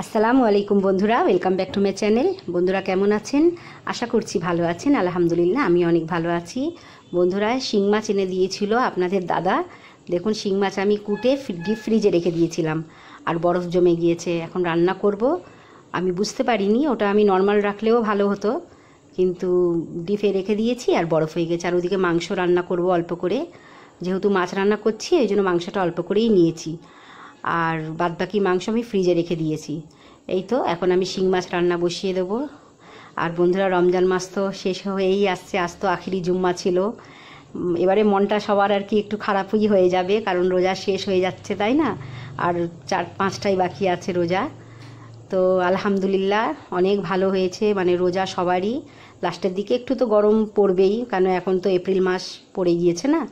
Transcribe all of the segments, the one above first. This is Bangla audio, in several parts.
আসসালামু আলাইকুম বন্ধুরা, welcome back to my channel. বন্ধুরা কেমন আছেন? আশা করছি ভালো আছেন। আলহামদুলিল্লাহ আমি অনেক ভালো আছি। বন্ধুরা শিং মাছ এনে দিয়েছিল আপনাদের দাদা। দেখুন শিং মাছ আমি কুটে ডিপ ফ্রিজে রেখে দিয়েছিলাম, আর বরফ জমে গিয়েছে। এখন রান্না করব। আমি বুঝতে পারিনি ওটা আমি নর্মাল রাখলেও ভালো হতো, কিন্তু ডিপে রেখে দিয়েছি আর বরফ হয়ে গেছে। আর ওদিকে মাংস রান্না করব অল্প করে, যেহেতু মাছ রান্না করছি এই জন্য মাংসটা অল্প করেই নিয়েছি, আর বাদবাকি মাংস আমি ফ্রিজে রেখে দিয়েছি। এই তো এখন আমি শিং মাছ রান্না বসিয়ে দেবো। আর বন্ধুরা রমজান মাস তো শেষ হয়েই আসছে, আজ তো আখিরি জুম্মা ছিল। এবারে মনটা সবার আর কি একটু খারাপই হয়ে যাবে, কারণ রোজা শেষ হয়ে যাচ্ছে, তাই না? আর 4-5টাই বাকি আছে রোজা। তো আলহামদুলিল্লাহ অনেক ভালো হয়েছে, মানে রোজা সবারই। লাস্টের দিকে একটু তো গরম পড়বেই, কারণ এখন তো এপ্রিল মাস পড়ে গিয়েছে না।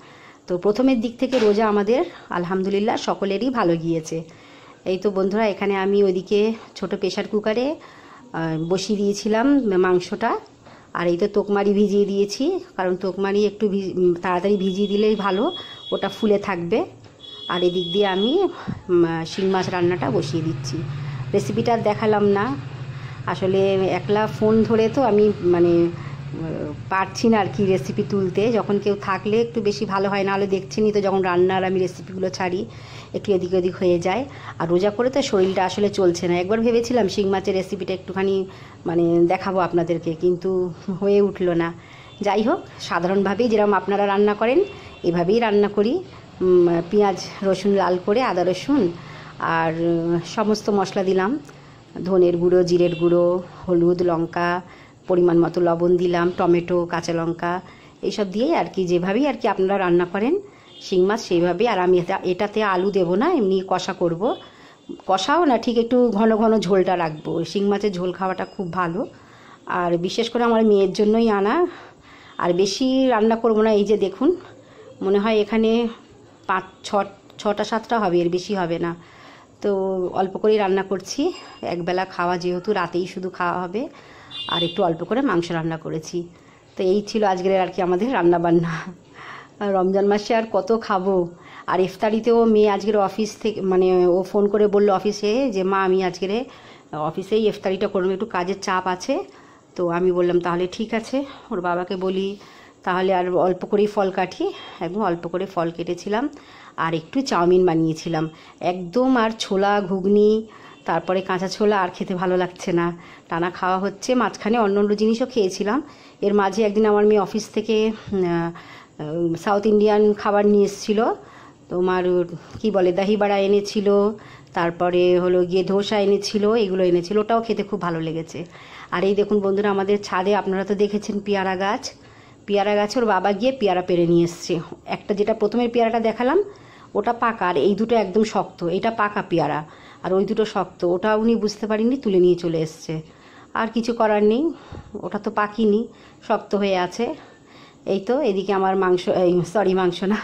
তো প্রথমের দিক থেকে রোজা আমাদের আলহামদুলিল্লাহ সকলেরই ভালো গিয়েছে। এই তো বন্ধুরা এখানে আমি ওইদিকে ছোট প্রেশার কুকারে বসিয়ে দিয়েছিলাম মাংসটা। আর এই তো তোকমারি ভিজিয়ে দিয়েছি, কারণ তোকমারি একটু তাড়াতাড়ি ভিজিয়ে দিলেই ভালো, ওটা ফুলে থাকবে। আর এদিক দিয়ে আমি শিং মাছ রান্নাটা বসিয়ে দিচ্ছি। রেসিপিটা দেখালাম না, আসলে একলা ফোন ধরে তো আমি পারছি না আর কি রেসিপি তুলতে। যখন কেউ থাকলে একটু বেশি ভালো হয়, নাহলে দেখছেনই তো যখন রান্নার আমি রেসিপিগুলো ছাড়ি একটু এদিক ওদিক হয়ে যায়। আর রোজা করে তো শরীরটা আসলে চলছে না। একবার ভেবেছিলাম শিং মাছের রেসিপিটা একটুখানি দেখাবো আপনাদেরকে, কিন্তু হয়ে উঠলো না। যাই হোক, সাধারণভাবেই যেরকম আপনারা রান্না করেন এভাবেই রান্না করি। পেঁয়াজ রসুন লাল করে, আদা রসুন আর সমস্ত মশলা দিলাম, ধনের গুঁড়ো, জিরের গুঁড়ো, হলুদ, লঙ্কা, পরিমাণ মতো লবণ দিলাম, টমেটো, কাঁচা লঙ্কা এইসব দিয়েই আর কি, যেভাবেই আর কি আপনারা রান্না করেন শিং মাছ সেইভাবেই। আর আমি এটাতে আলু দেবো না, এমনি কষা করব। কষাও না, ঠিক একটু ঘন ঘন ঝোলটা রাখবো। শিং মাছের ঝোল খাওয়াটা খুব ভালো, আর বিশেষ করে আমার মেয়ের জন্যই আনা। আর বেশি রান্না করব না। এই যে দেখুন, মনে হয় এখানে 5-6টা-7টা হবে, এর বেশি হবে না। তো অল্প করেই রান্না করছি, একবেলা খাওয়া যেহেতু, রাতেই শুধু খাওয়া হবে। আর একটু অল্প করে মাংস রান্না করেছি। তো এই ছিল আজকের আর কি আমাদের রান্না বান্না। রমজান মাসে আর কত খাবো। আর ইফতারিতেও মেয়ে আজকের অফিস থেকে ও ফোন করে বলল অফিসে যে মা আমি আজকের অফিসেই ইফতারিটা করবো, একটু কাজের চাপ আছে। তো আমি বললাম তাহলে ঠিক আছে। ওর বাবাকে বলি তাহলে আর অল্প করেই ফল কাটি। একদম অল্প করে ফল কেটেছিলাম, আর একটু চাউমিন বানিয়েছিলাম একদম। আর ছোলা ঘুগনি, তারপরে কাঁচা ছোলা আর খেতে ভালো লাগছে না, টানা খাওয়া হচ্ছে। মাঝখানে অন্য অন্য জিনিসও খেয়েছিলাম। এর মাঝে একদিন আমার মেয়ে অফিস থেকে সাউথ ইন্ডিয়ান খাবার নিয়ে এসেছিলো। তোমার কি বলে দহি বাড়া এনেছিল, তারপরে হলো গিয়ে ধোসা এনেছিল, এগুলো এনেছিল, ওটাও খেতে খুব ভালো লেগেছে। আর এই দেখুন বন্ধুরা আমাদের ছাদে আপনারা তো দেখেছেন পেয়ারা গাছ। পেয়ারা গাছে ওর বাবা গিয়ে পেয়ারা পেড়ে নিয়ে এসছে। একটা যেটা প্রথমের পেয়ারাটা দেখালাম ওটা পাকা, আর এই দুটো একদম শক্ত। এটা পাকা পেয়ারা আর ওই দুটো শক্ত। ওটা উনি বুঝতে পারেননি, তুলে নিয়ে চলে এসছে। আর কিছু করার নেই, ওটা তো পাকিনি, শক্ত হয়ে আছে। এই তো এদিকে আমার মাংস না,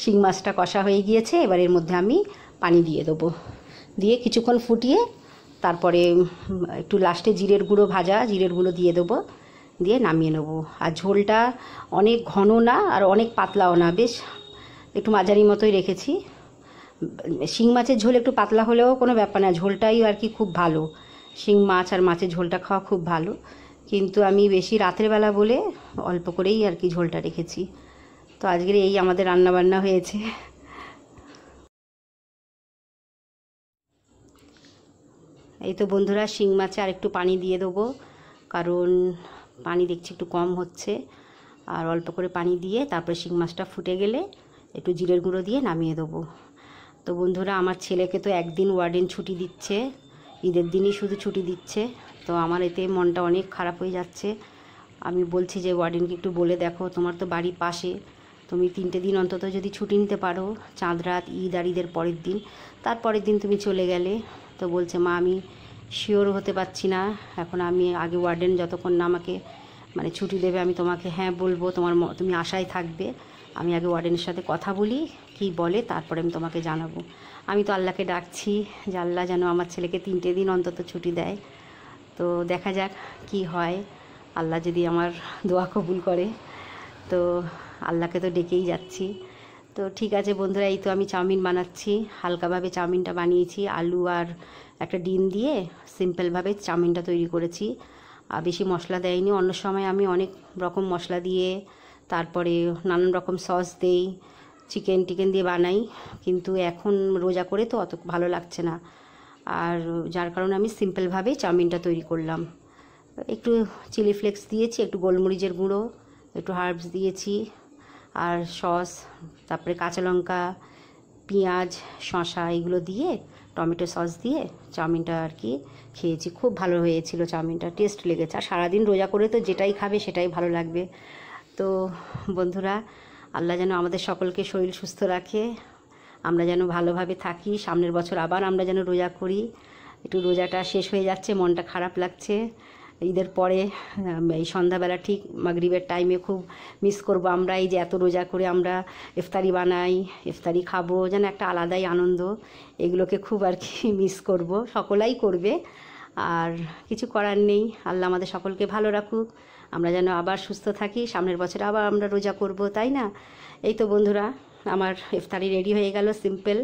শিং মাছটা কষা হয়ে গিয়েছে। এবার এর মধ্যে আমি পানি দিয়ে দেবো, দিয়ে কিছুক্ষণ ফুটিয়ে তারপরে একটু লাস্টে জিরের গুঁড়ো দিয়ে দেবো, দিয়ে নামিয়ে নেবো। আর ঝোলটা অনেক ঘন না আর অনেক পাতলাও না, বেশ একটু মাঝারি মতোই রেখেছি। শিং মাছের ঝোল একটু পাতলা হলেও কোনো ব্যাপার না, ঝোলটাই আর কি খুব ভালো। শিং মাছ আর মাছের ঝোলটা খাওয়া খুব ভালো, কিন্তু আমি বেশি রাতের বেলা বলে অল্প করেই আর কি ঝোলটা রেখেছি। তো আজকের এই আমাদের রান্নাবান্না হয়েছে। এই তো বন্ধুরা শিং মাছে আর একটু পানি দিয়ে দেবো, কারণ পানি দেখছি একটু কম হচ্ছে। আর অল্প করে পানি দিয়ে তারপরে শিং মাছটা ফুটে গেলে একটু জিরের গুঁড়ো দিয়ে নামিয়ে দেবো। তো বন্ধুরা আমার ছেলেকে তো একদিন ওয়ার্ডেন ছুটি দিচ্ছে, ঈদের দিনই শুধু ছুটি দিচ্ছে। তো আমার এতে মনটা অনেক খারাপ হয়ে যাচ্ছে। আমি বলছি যে ওয়ার্ডেনকে একটু বলে দেখো, তোমার তো বাড়ি পাশে, তুমি 3টে দিন অন্তত যদি ছুটি নিতে পারো, চাঁদ রাত, ঈদ আর ঈদের পরের দিন, তারপরের দিন তুমি চলে গেলে। তো বলছে মা আমি শিওর হতে পারছি না এখন, আমি আগে ওয়ার্ডেন যতক্ষণ না আমাকে ছুটি দেবে আমি তোমাকে হ্যাঁ বলবো, তুমি আশায় থাকবে। আমি আগে ওয়ার্ডেনের সাথে কথা বলি, কি বলে তারপরে আমি তোমাকে জানাবো। আমি তো আল্লাহকে ডাকছি যে আল্লাহ যেন আমার ছেলেকে 3টে দিন অন্তত ছুটি দেয়। তো দেখা যাক কি হয়, আল্লাহ যদি আমার দোয়া কবুল করে। তো আল্লাহকে তো ডেকেই যাচ্ছি। তো ঠিক আছে বন্ধুরা, এই তো আমি চাউমিন বানাচ্ছি, হালকাভাবে চাউমিনটা বানিয়েছি। আলু আর একটা ডিম দিয়ে সিম্পলভাবে চাউমিনটা তৈরি করেছি। আর বেশি মশলা দেয়নি। অন্য সময় আমি অনেক রকম মশলা দিয়ে তারপরে নানান রকম সস দেই, চিকেন টিকেন দিয়ে বানাই, কিন্তু এখন রোজা করে তো অত ভালো লাগছে না, আর যার কারণে আমি সিম্পলভাবেই চাউমিনটা তৈরি করলাম। একটু চিলি ফ্লেক্স দিয়েছি, একটু গোলমরিচের গুঁড়ো, একটু হার্বস দিয়েছি, আর সস, তারপরে কাঁচা লঙ্কা, পেঁয়াজ, শসা এগুলো দিয়ে টমেটো সস দিয়ে চাউমিনটা আর কি খেয়েছি। খুব ভালো হয়েছিল চাউমিনটা, টেস্ট লেগেছে। আর সারাদিন রোজা করে তো যেটাই খাবে সেটাই ভালো লাগবে। তো বন্ধুরা, আল্লাহ যেন আমাদের সকলকে শরীর সুস্থ রাখে, আমরা যেন ভালোভাবে থাকি, সামনের বছর আবার আমরা যেন রোজা করি। একটু রোজাটা শেষ হয়ে যাচ্ছে, মনটা খারাপ লাগছে। ঈদের পরে এই সন্ধ্যাবেলা ঠিক মাগরিবের টাইমে খুব মিস করব আমরা, এই যে এত রোজা করে আমরা ইফতারি বানাই, ইফতারি খাবো, যেন একটা আলাদাই আনন্দ। এগুলোকে খুব আর কি মিস করব, সকলাই করবে। আর কিছু করার নেই, আল্লাহ আমাদের সকলকে ভালো রাখুক, আমরা যেন আবার সুস্থ থাকি, সামনের বছর আবার আমরা রোজা করব, তাই না? এই তো বন্ধুরা, আমার ইফতারি রেডি হয়ে গেল। সিম্পল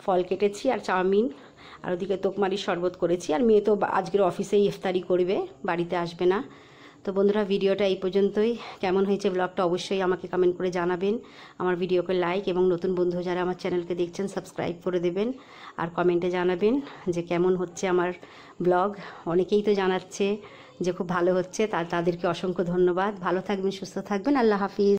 ফল কেটেছি আর চাউমিন, আর ওদিকে তোকমারির শরবত করেছি। আর মেয়ে তো আজকের অফিসেই ইফতারি করবে, বাড়িতে আসবে না। তো বন্ধুরা, ভিডিওটা এই পর্যন্তই। কেমন হয়েছে ব্লগটা অবশ্যই আমাকে কমেন্ট করে জানাবেন। আমার ভিডিওকে লাইক এবং নতুন বন্ধু যারা আমার চ্যানেলকে দেখছেন সাবস্ক্রাইব করে দেবেন, আর কমেন্টে জানাবেন যে কেমন হচ্ছে আমার ব্লগ। অনেকেই তো জানাচ্ছে যে খুব ভালো হচ্ছে, তাদেরকে অসংখ্য ধন্যবাদ। ভালো থাকবেন, সুস্থ থাকবেন, আল্লাহ হাফিজ।